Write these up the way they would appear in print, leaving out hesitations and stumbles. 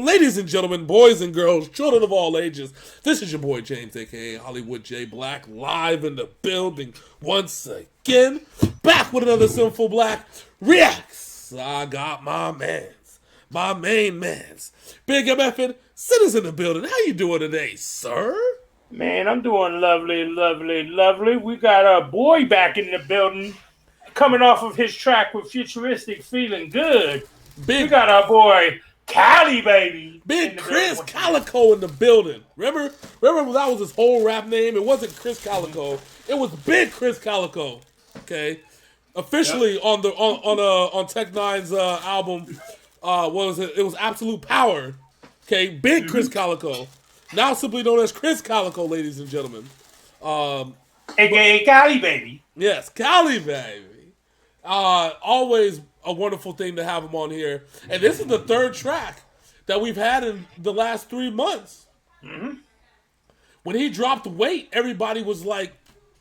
Ladies and gentlemen, boys and girls, children of all ages, this is your boy James, aka Hollywood J Black, live in the building once again, back with another Synful Blaq reacts. I got my main mans, Big MFing, Sinners in the building. How you doing today, sir? Man, I'm doing lovely, lovely, lovely. We got our boy back in the building, coming off of his track with Futuristic, feeling good. We got our boy Cali, baby. Big Krizz Kaliko in the building. Remember that was his whole rap name? It wasn't Krizz Kaliko. It was Big Krizz Kaliko. Okay. Officially on Tech Nine's album, what was it? It was Absolute Power. Okay, Big Krizz Kaliko. Now simply known as Krizz Kaliko, ladies and gentlemen. AKA Cali, baby. Yes, Cali, baby. Always a wonderful thing to have him on here. And this is the third track that we've had in the last 3 months. Mm-hmm. When he dropped weight, everybody was like,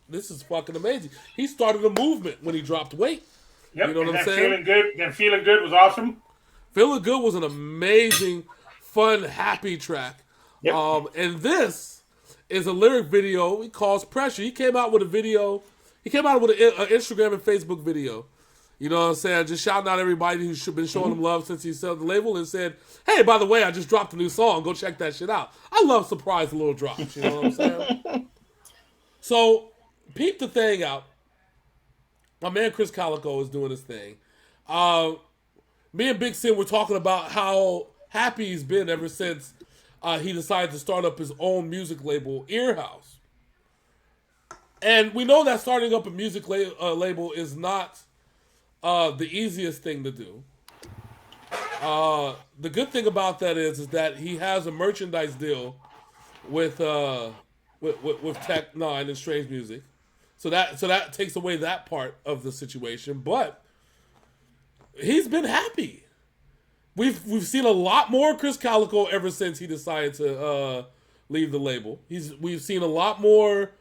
this is fucking amazing. He started a movement when he dropped weight. Yep. You know what I'm saying? Feeling Good was awesome. Feeling Good was an amazing, fun, happy track. Yep. And this is a lyric video he calls Pressure. He came out with a video. He came out with an Instagram and Facebook video. You know what I'm saying? Just shouting out everybody who's been showing him love since he sold the label and said, hey, by the way, I just dropped a new song. Go check that shit out. I love surprise little drops. You know what I'm saying? So, peep the thing out. My man Krizz Kaliko is doing his thing. Me and Big Sin were talking about how happy he's been ever since he decided to start up his own music label, Earhouse. And we know that starting up a music label is not the easiest thing to do. The good thing about that is that he has a merchandise deal with Tech Nine and Strange Music, so that takes away that part of the situation. But he's been happy. We've seen a lot more Krizz Kaliko ever since he decided to leave the label. We've seen a lot more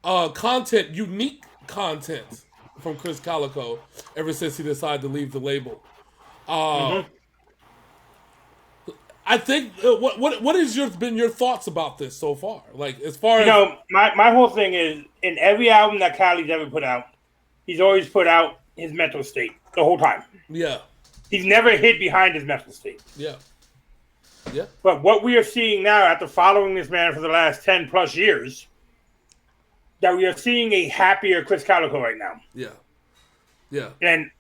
content, unique content from Krizz Kaliko ever since he decided to leave the label. I think what has been your thoughts about this so far? Like, as far as my whole thing is, in every album that Kali's ever put out, he's always put out his mental state the whole time. Yeah, he's never hid behind his mental state. Yeah. But what we are seeing now, after following this man for the last 10 plus years, that we are seeing a happier Krizz Kaliko right now. Yeah. And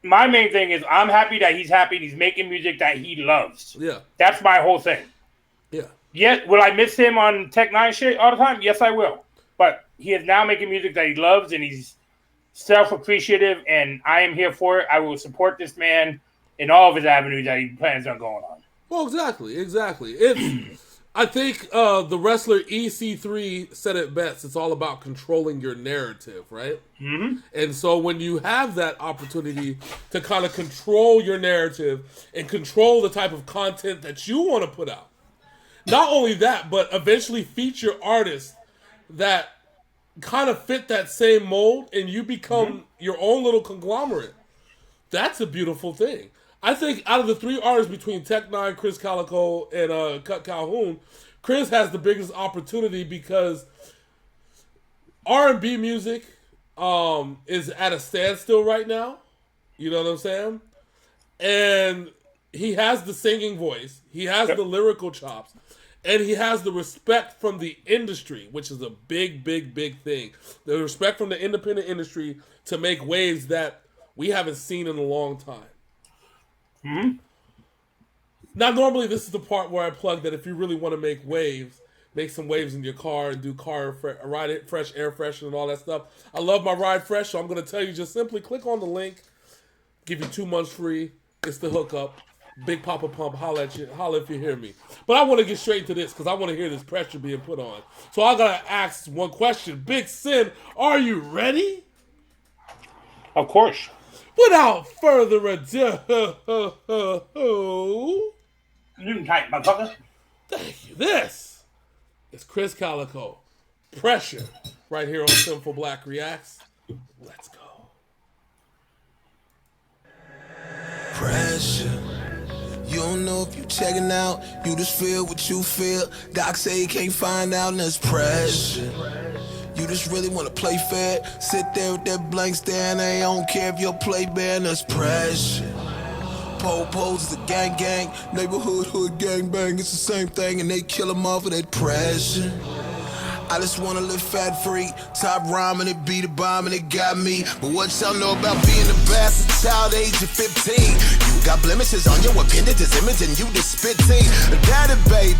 my main thing is, I'm happy that he's happy and he's making music that he loves. Yeah. That's my whole thing. Yeah. Yes, will I miss him on Tech Nine shit all the time? Yes, I will. But he is now making music that he loves and he's self-appreciative, and I am here for it. I will support this man in all of his avenues that he plans on going on. Well, exactly. It's I think the wrestler EC3 said it best. It's all about controlling your narrative, right? Mm-hmm. And so when you have that opportunity to kind of control your narrative and control the type of content that you want to put out, not only that, but eventually feature artists that kind of fit that same mold, and you become your own little conglomerate. That's a beautiful thing. I think out of the three artists between Tech Nine, Krizz Kaliko, and Cut Calhoun, Krizz has the biggest opportunity because R&B music is at a standstill right now. You know what I'm saying? And he has the singing voice. He has the lyrical chops. And he has the respect from the industry, which is a big, big, big thing. The respect from the independent industry to make waves that we haven't seen in a long time. Mm-hmm. Now, normally this is the part where I plug that if you really want to make waves, make some waves in your car and do ride it fresh, air freshener and all that stuff. I love my Ride Fresh, so I'm going to tell you, just simply click on the link, give you 2 months free. It's the hookup. Big Papa Pump, holla at you, holla if you hear me. But I want to get straight into this because I want to hear this pressure being put on. So I got to ask one question. Big Sin, are you ready? Of course. Without further ado, You tight, motherfucker. thank you. This is Krizz Kaliko. Pressure right here on Synful Blaq Reacts. Let's go. Pressure. You don't know if you checking out. You just feel what you feel. Doc say he can't find out, and there's pressure. You just really wanna play fair. Sit there with that blank stare, and I don't care if you'll play bad, and there's pressure. Pose is a gang gang, neighborhood hood gang bang. It's the same thing, and they kill them off of that pressure. I just wanna live fat free. Top rhyming, it beat a bomb and it got me. But what y'all know about being a bastard child age of 15? You got blemishes on your appendages, image, and you just spitting. Daddy baby,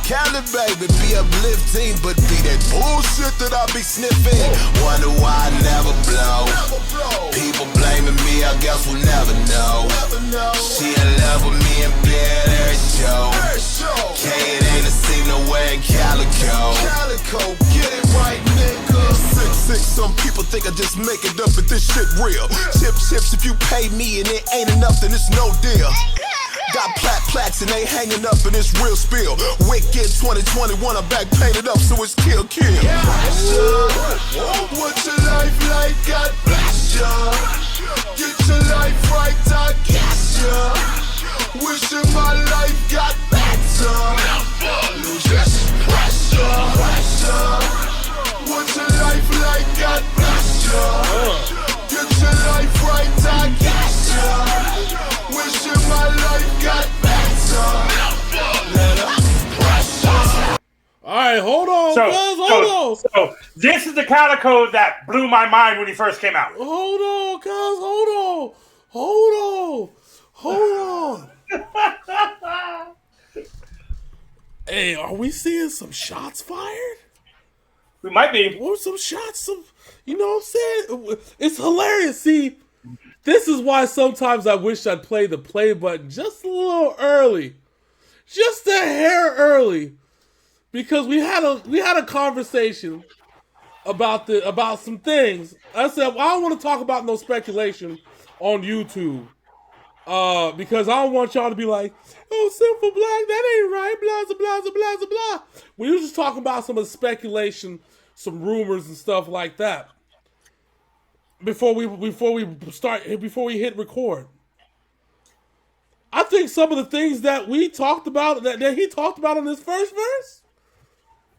Cali baby, be uplifting, but be that bullshit that I be sniffing. Wonder why I never blow. People blaming me, I guess we'll never know. She in love with me in bed every show. K, it ain't a scene nowhere in Calico. Calico, get it right, nigga. 6'6", some people think I just make it up, but this shit real. Chips, if you pay me and it ain't enough, then it's no deal. Got plaques and they hanging up and it's real spill. Wicked 2021, I'm back painted up, so it's kill. What's your life like? God bless ya. Get your life right, I guess ya. Wishing my life got better. Lose this pressure. What's your life like? God bless ya. Get your life right, I guess ya. Wishing my life got better. All right, hold on, hold on. So this is the Calico that blew my mind when he first came out. Hold on, cuz, hold on. Hey, are we seeing some shots fired? We might be. Or some shots, you know what I'm saying? It's hilarious. See, this is why sometimes I wish I'd play the play button just a little early. Just a hair early. Because we had a conversation about some things. I said, well, I don't want to talk about no speculation on YouTube. Because I don't want y'all to be like, oh, Synful Blaq, that ain't right, blah, blah, blah, blah, blah. We were just talking about some of the speculation, some rumors and stuff like that. Before we hit record. I think some of the things that we talked about, that he talked about in his first verse.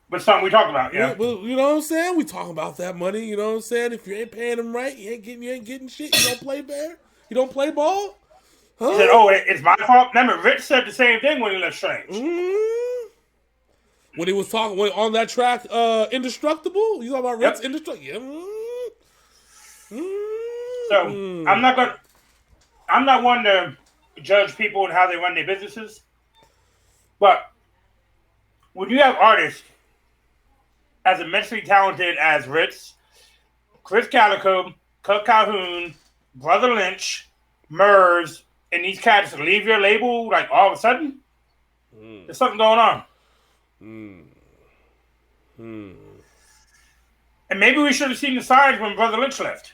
But something we talked about, yeah. You know what I'm saying? We talking about that money, you know what I'm saying? If you ain't paying him right, you ain't getting shit. You don't play bear? You don't play ball? Huh? He said, oh, it's my fault. Remember, Rich said the same thing when he left Strange. Mm-hmm. When he was talking on that track, Indestructible? You talking about Rich Indestructible? Yeah. Mm-hmm. So I'm not one to judge people and how they run their businesses. But when you have artists as immensely talented as Ritz, Krizz Kaliko, Cut Calhoun, Brother Lynch, Murs, and these cats leave your label like all of a sudden, there's something going on. And maybe we should have seen the signs when Brother Lynch left.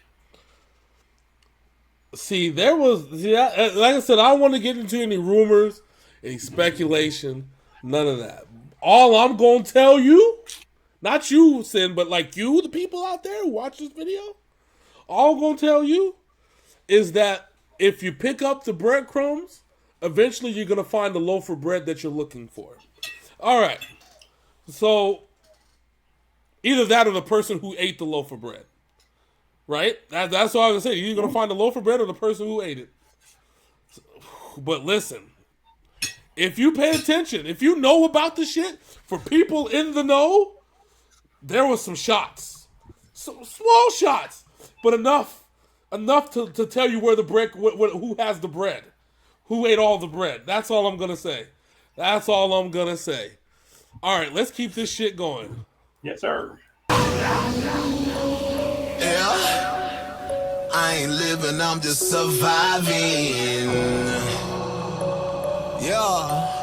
See, like I said, I don't want to get into any rumors, any speculation, none of that. All I'm going to tell you, not you, Sin, but like you, the people out there who watch this video, all I'm going to tell you is that if you pick up the breadcrumbs, eventually you're going to find the loaf of bread that you're looking for. All right. So, either that or the person who ate the loaf of bread. Right? That's what I was going to say. You're going to find the loaf of bread or the person who ate it. But listen, if you pay attention, if you know about the shit, for people in the know, there was some shots. Some small shots, but enough to tell you where the bread, who has the bread, who ate all the bread. That's all I'm gonna say. All right, let's keep this shit going. Yes, sir. Yeah, I ain't living, I'm just surviving. Yeah.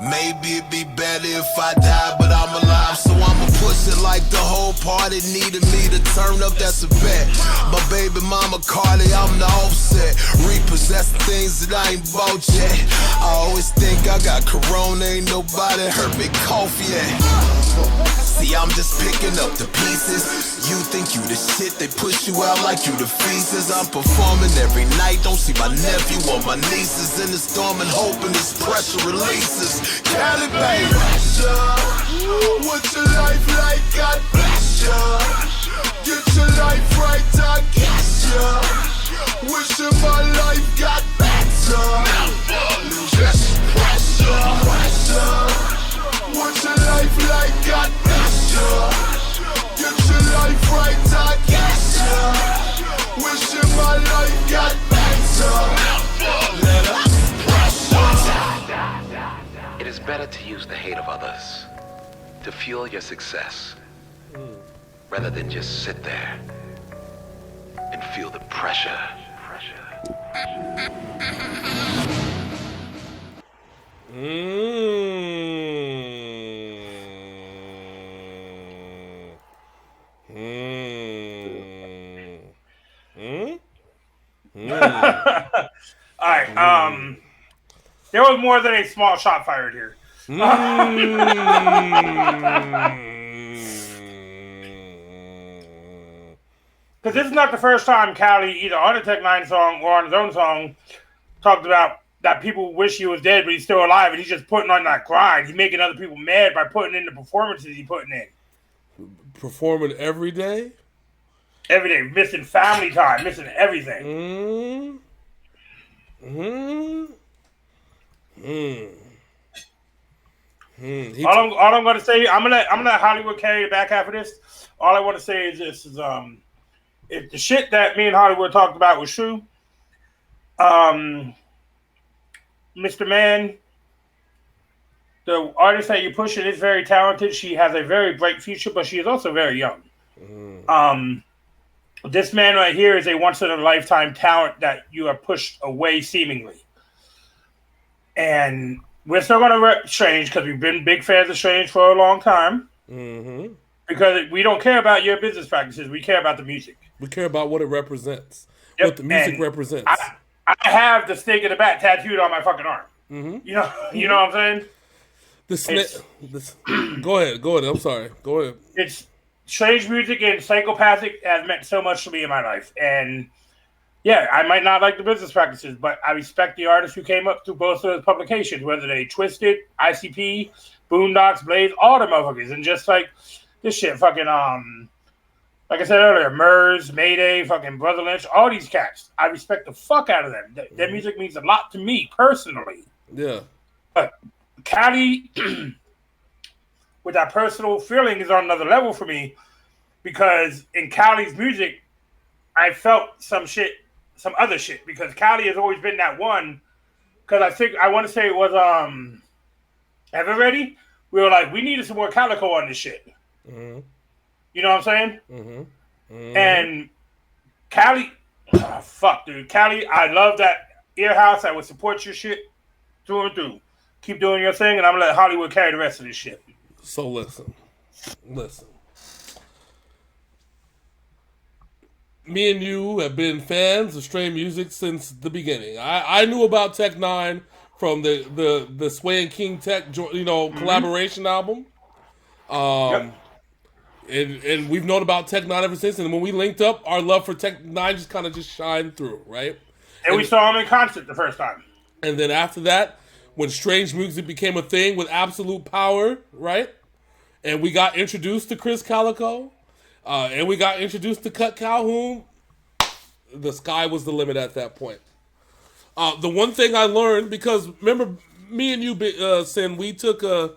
Maybe it'd be better if I die, but I'm alive, so I'ma push it like the whole party needed me to turn up, that's a bet. My baby baby mama Carly, I'm the offset. Repossess things that I ain't bought yet. I always think I got corona, ain't nobody heard me cough yet. See, I'm just picking up the pieces. You think you the shit, they push you out like you the feces. I'm performing every night, don't see my nephew or my nieces in the storm and hoping this pressure releases. Cali, baby, pressure. What's your life like? God bless ya. Get your life right, I guess ya. Wishing my life got better. Just pressure, pressure. What's your life like? God bless ya. Get your life right, I guess ya. Wishing my life got better. Let us pressure. It is better to use the hate of others to fuel your success, rather than just sit there and feel the pressure. All right. There was more than a small shot fired here. Because this is not the first time Kali, either on a Tech Nine song or on his own song, talked about that people wish he was dead, but he's still alive, and he's just putting on that grind. He's making other people mad by putting in the performances he's putting in. Performing every day? Every day. Missing family time. Missing everything. All I'm going to say, I'm gonna let Hollywood carry the back half of this. All I want to say is this: if the shit that me and Hollywood talked about was true, Mr. Man, the artist that you're pushing is very talented. She has a very bright future, but she is also very young. This man right here is a once-in-a-lifetime talent that you are pushed away seemingly. And we're still going to rep Strange because we've been big fans of Strange for a long time. Because we don't care about your business practices. We care about the music. We care about what it represents. Yep. What the music represents. I have the stake in the bat tattooed on my fucking arm. You know what I'm saying? Go ahead. I'm sorry. Go ahead. It's Strange music and psychopathic has meant so much to me in my life. And yeah, I might not like the business practices, but I respect the artists who came up through both of those publications, whether they Twisted, ICP, Boondocks, Blaze, all the motherfuckers. And just like this shit, fucking, like I said earlier, Murs, Mayday, fucking Brother Lynch, all these cats. I respect the fuck out of them. Their music means a lot to me personally. Yeah. But Cali, with that personal feeling, is on another level for me because in Cali's music, I felt some other shit because Cali has always been that one. Because I want to say it was Ever Ready? We were like, we needed some more Kaliko on this shit. You know what I'm saying? And Cali, fuck, dude. Cali, I love that Earhouse. I would support your shit through and through. Keep doing your thing, and I'm going to let Hollywood carry the rest of this shit. So listen. Me and you have been fans of Stray music since the beginning. I knew about Tech Nine from the Sway and King Tech, collaboration album. And we've known about Tech Nine ever since. And when we linked up, our love for Tech Nine just kind of shined through, right? And we saw him in concert the first time. And then after that, when Strange music became a thing with Absolute Power, right? And we got introduced to Krizz Kaliko. And we got introduced to Cut Calhoun. The sky was the limit at that point. The one thing I learned, because remember, me and you, Sin, we took a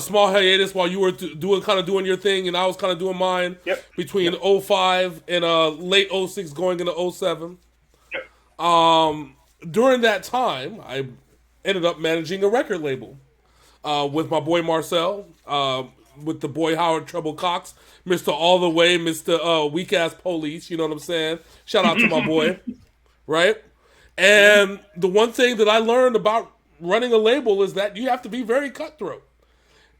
small hiatus while you were doing your thing, and I was kind of doing mine. Between 05 and late 06 going into 07. During that time, I ended up managing a record label with my boy Marcel, with the boy Howard Trouble Cox, Mr. All the Way, Mr. Weak Ass Police, you know what I'm saying? Shout out to my boy, right? And the one thing that I learned about running a label is that you have to be very cutthroat.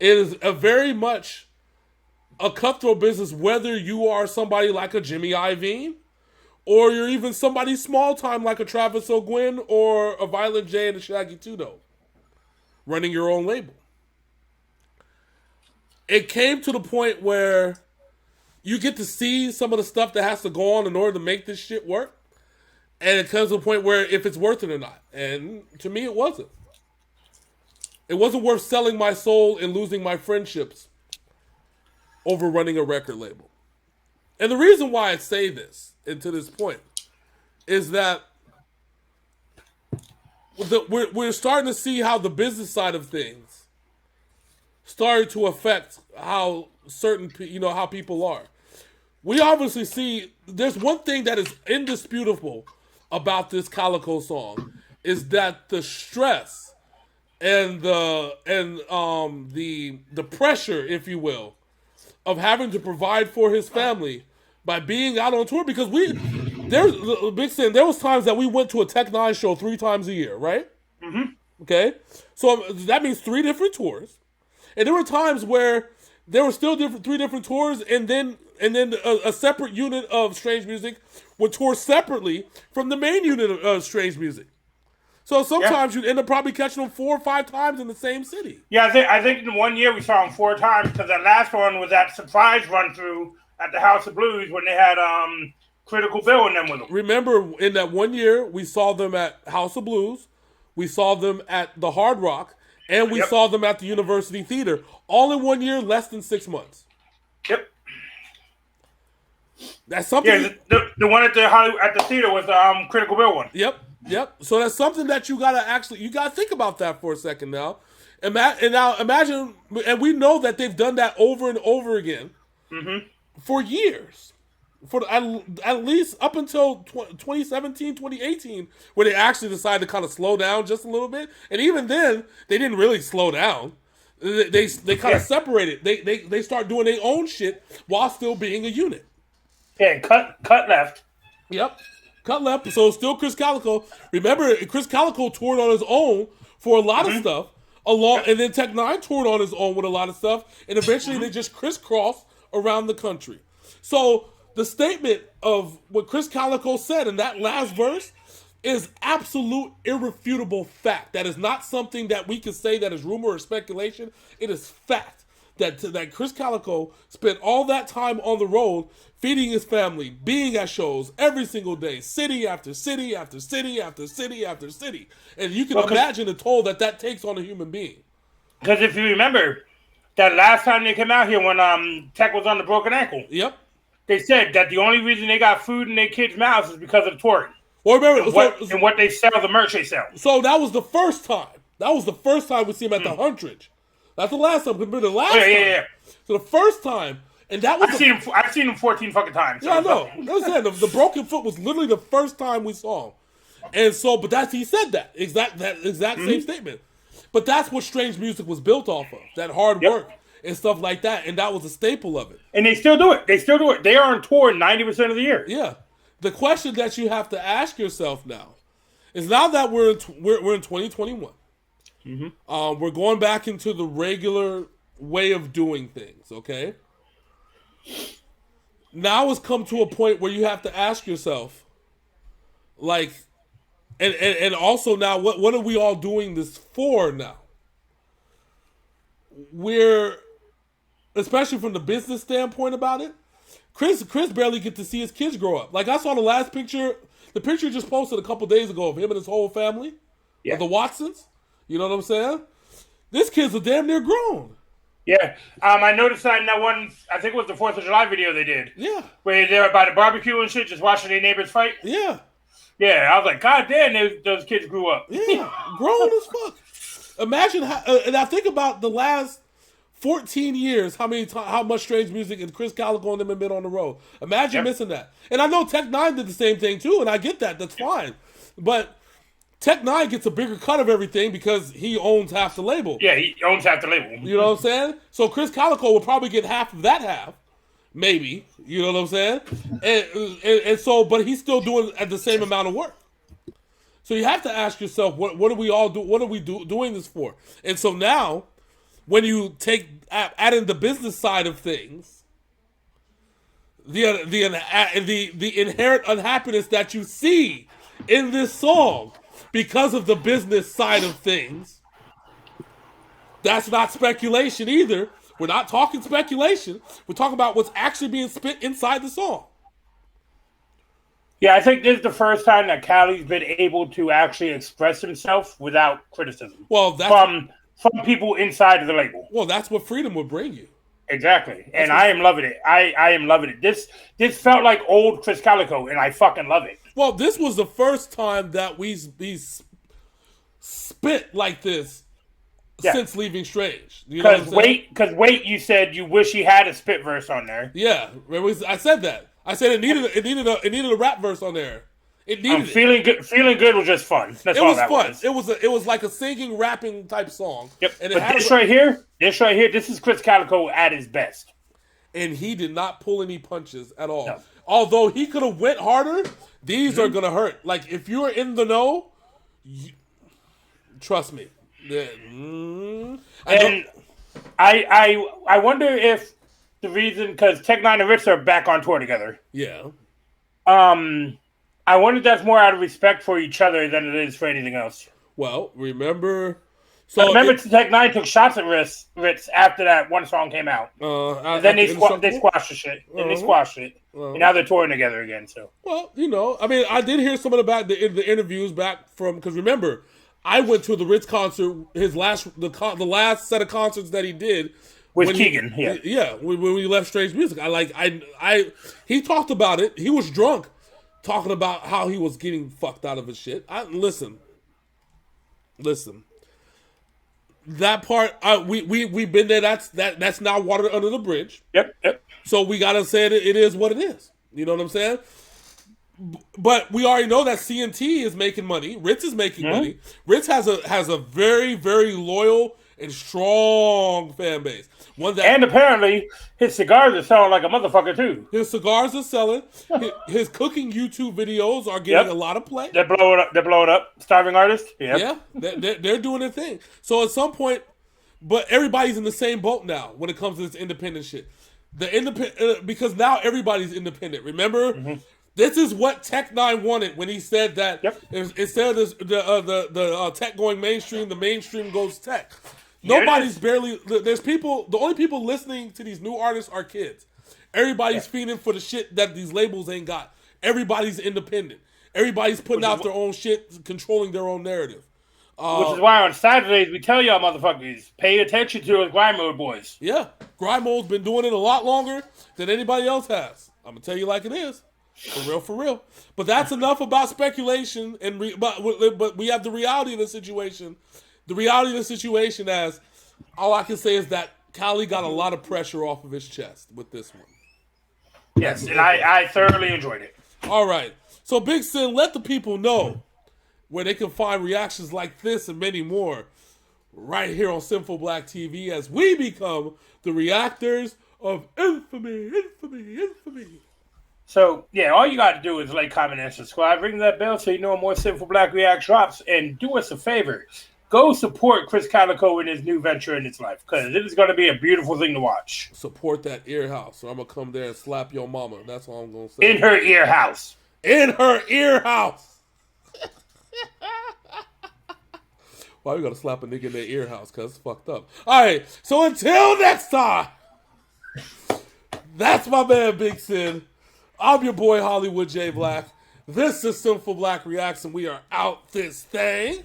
It is a very much a cutthroat business, whether you are somebody like a Jimmy Iovine or you're even somebody small time like a Travis O'Gwen or a Violent J and a Shaggy Tudo, running your own label. It came to the point where you get to see some of the stuff that has to go on in order to make this shit work. And it comes to a point where if it's worth it or not. And to me, it wasn't. It wasn't worth selling my soul and losing my friendships over running a record label. And the reason why I say this, and to this point, is that we're starting to see how the business side of things started to affect how how people are. We obviously see there's one thing that is indisputable about this Kaliko song is that the stress and the pressure, if you will, of having to provide for his family by being out on tour, because there was times that we went to a Tech Nine show 3 times a year, right? Mm-hmm. Okay, so that means 3 different tours. And there were times where there were still 3 different tours, and then a separate unit of Strange Music would tour separately from the main unit of Strange Music. So sometimes you'd end up probably catching them 4 or 5 times in the same city. Yeah, I think in 1 year we saw them 4 times, because that last one was that surprise run through at the House of Blues when they had Critical Bill in them with them. Remember, in that 1 year, we saw them at House of Blues, we saw them at the Hard Rock, and we saw them at the University Theater, all in 1 year, less than 6 months. Yep. That's something. Yeah, the one at the theater was the Critical Bill one. Yep. So that's something that you gotta think about that for a second now. And now imagine, and we know that they've done that over and over again for years. For at least up until 2017, 2018, where they actually decided to kind of slow down just a little bit. And even then, they didn't really slow down. They kind of separated. They start doing their own shit while still being a unit. Yeah, cut left. Yep, cut left. So still Krizz Kaliko. Remember, Krizz Kaliko toured on his own for a lot of stuff. And then Tech Nine toured on his own with a lot of stuff. And eventually they just crisscrossed around the country. So the statement of what Krizz Kaliko said in that last verse is absolute irrefutable fact. That is not something that we can say that is rumor or speculation. It is fact that Krizz Kaliko spent all that time on the road feeding his family, being at shows every single day, city after city after city after city after city. And you can imagine the toll that takes on a human being. Because if you remember, that last time they came out here when Tech was on the broken ankle. Yep. They said that the only reason they got food in their kids' mouths is because of the touring. Well, remember, and what they sell, the merch they sell. So that was the first time. That was the first time we see him at the Hundredge. That's the last time. But the last time. Yeah. So the first time, and that was I've seen him 14 fucking times. So yeah, I know. The broken foot was literally the first time we saw him. And so, but he said that exact same statement. But that's what Strange Music was built off of. That hard work and stuff like that. And that was a staple of it. And they still do it. They are on tour 90% of the year. Yeah. The question that you have to ask yourself now is, now that we're in 2021, we're going back into the regular way of doing things, okay? Now it's come to a point where you have to ask yourself, like, and also now, what are we all doing this for now? We're, especially from the business standpoint about it, Krizz barely get to see his kids grow up. Like, I saw the last picture, the picture he just posted a couple days ago of him and his whole family, of the Watsons. You know what I'm saying? This kid's are damn near grown. Yeah. I noticed that in that one, I think it was the 4th of July video they did. Yeah. Where they're by the barbecue and shit, just watching their neighbors fight. Yeah. Yeah, I was like, God damn, those kids grew up. Yeah, grown as fuck. Imagine how, and I think about the last 14 years, how much Strange Music and Krizz Kaliko and them have been on the road. Imagine missing that. And I know Tech Nine did the same thing too, and I get that. That's fine. But Tech Nine gets a bigger cut of everything because he owns half the label. Yeah, he owns half the label. You know what I'm saying? So Krizz Kaliko will probably get half of that half. Maybe. You know what I'm saying? And so, but he's still doing at the same amount of work. So you have to ask yourself, what do we all do? What are we doing this for? And so now, when you add in the business side of things, the inherent unhappiness that you see in this song because of the business side of things. That's not speculation either. We're not talking speculation. We're talking about what's actually being spit inside the song. Yeah, I think this is the first time that Cali's been able to actually express himself without criticism. Well, that's from people inside of the label. Well, that's what freedom would bring you. Exactly. And I am loving it. I am loving it. This felt like old Krizz Kaliko, and I fucking love it. Well, this was the first time that we spit like this since Leaving Strange. Because wait, you said you wish he had a spit verse on there. Yeah, I said that. I said it needed a rap verse on there. It needed Feeling Good. Feeling Good was just fun. That's all that was. It was like a singing, rapping type song. Yep. And this right here, this is Krizz Kaliko at his best. And he did not pull any punches at all. No. Although he could have went harder, these are gonna hurt. Like if you're in the know, trust me. I wonder if the reason, because Tech Nine and Ritz are back on tour together. Yeah. I wonder if that's more out of respect for each other than it is for anything else. Well, remember Tech Nine took shots at Ritz after that one song came out. And then they squashed the shit. And they squashed it. And now they're touring together again. So. Well, I mean, I did hear some of the interviews back from, because remember, I went to the Ritz concert, the last set of concerts that he did with Keegan. When we left Strange Music. He talked about it. He was drunk, talking about how he was getting fucked out of his shit. Listen. That part, we've been there. That's now water under the bridge. Yep. So we gotta say it is what it is. You know what I'm saying? But we already know that CNT is making money. Ritz is making money. Ritz has a very, very loyal and strong fan base. And apparently his cigars are selling like a motherfucker too. His cigars are selling. His cooking YouTube videos are getting a lot of play. They're blowing up. Starving Artist. Yep. Yeah, they're doing their thing. So at some point, but everybody's in the same boat now when it comes to this independent shit. Because now everybody's independent. Remember. This is what Tech Nine wanted when he said that instead of the tech going mainstream, the mainstream goes tech. Nobody's there's people, the only people listening to these new artists are kids. Everybody's feeding for the shit that these labels ain't got. Everybody's independent. Everybody's putting out their own shit, controlling their own narrative. Which is why on Saturdays we tell y'all motherfuckers, pay attention to us Grind Mode boys. Yeah, Grind Mode's been doing it a lot longer than anybody else has. I'm going to tell you like it is. For real. But that's enough about speculation. But we have the reality of the situation. The reality of the situation as all I can say is that Cali got a lot of pressure off of his chest with this one. Yes, and I thoroughly enjoyed it. All right. So Big Sin, let the people know where they can find reactions like this and many more right here on Synful Blaq TV as we become the reactors of infamy. So, all you got to do is like, comment, and subscribe. Ring that bell so you know more Synful Blaq React drops. And do us a favor. Go support Krizz Kaliko in his new venture in his life. Because it is going to be a beautiful thing to watch. Support that ear house. Or I'm going to come there and slap your mama. That's all I'm going to say. In her ear house. In her ear house. Why we got to slap a nigga in their ear house? Because it's fucked up. All right. So until next time. That's my man, Big Sin. I'm your boy, Hollywood J. Black. This is Synful Blaq Reacts, and we are out this thing.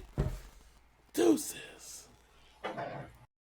Deuces.